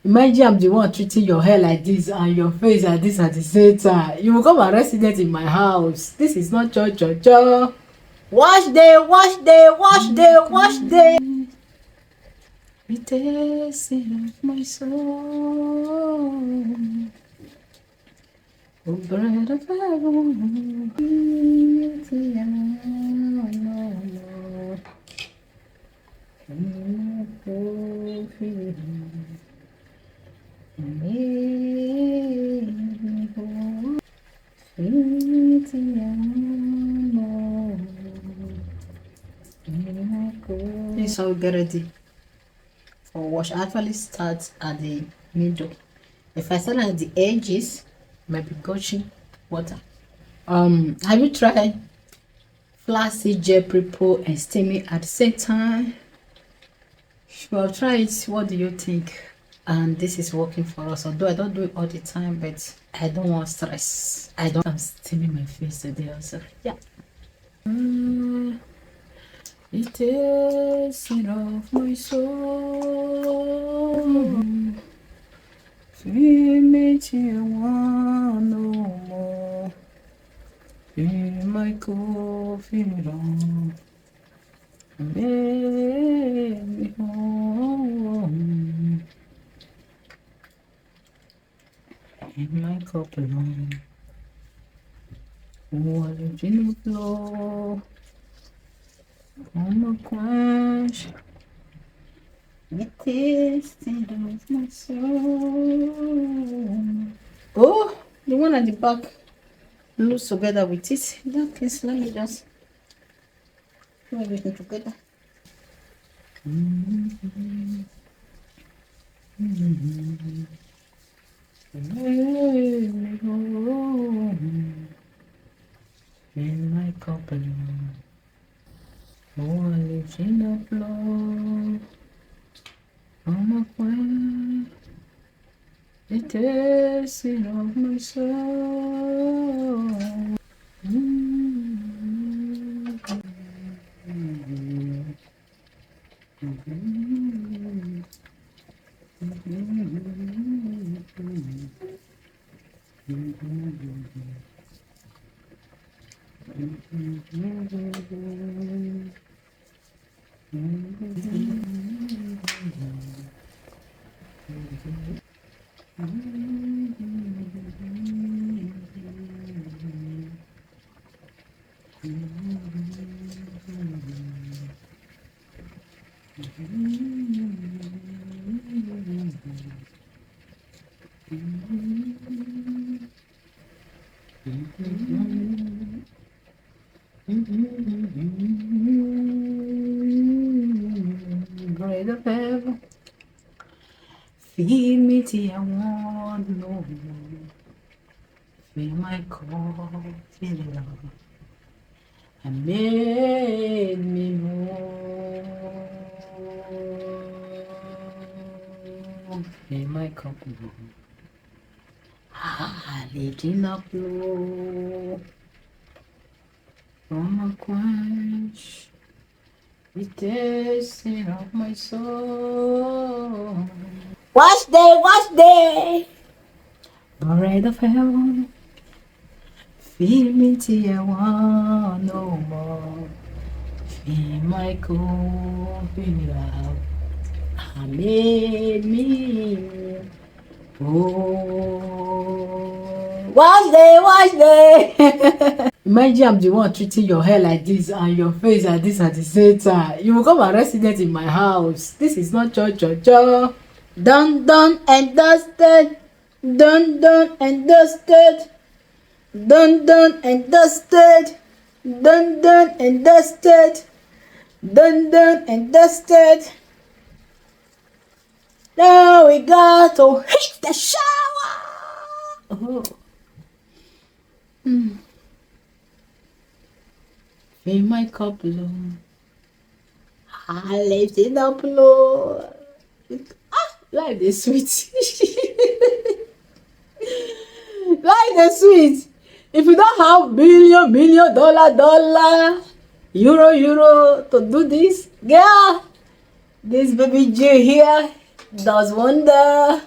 Imagine I'm the one treating your hair like this and your face like this at the same time. You will come a resident in my house. This is not cho cho cho. Wash day, wash day, wash day, wash day. Medicine of my soul. Oh, bread of heaven. This is how we get ready for wash. I actually start at the middle. If I start at the edges, might be gushing water. Have you tried flaccid gel pre-poo and steaming at the same time? Well, try it. What do you think? And this is working for us, although I don't do it all the time, but I don't want stress. I'm steaming my face today also. Yeah. It is of my soul. Feel me till one no more. Feel my coffee on. Make me home. In my cup alone. What did you blow? I'm a crash. It is of my soul. Oh, the one at the back loose together with it. In that case, let me just put everything together. In my cup alone. Oh, I live in the flow. I'm a queen. It is of my soul. Bread of heaven, feed me till I want no more. Fill my cup, fill it up, and make me more. Fill my cup, lifting up low. From a quench, the tasting of my soul. Wash day, wash day. Bread of heaven, feed me till I want no more. Fill my cup, fill it up, and make me whole. Wash day, wash day. Imagine I'm the one treating your hair like this and your face like this at the same time. You will come a resident in my house. This is not cho cho cho. Done, done and dusted. Done, done and dusted. Done, done and dusted. Done, done and dusted. Done, done and dusted. Now we got to hit the shower. Oh. Fill my cup low. I lift it up low. Life is sweet. Life is sweet. If you don't have million dollar, euro to do this, girl, this baby J here, does wonder.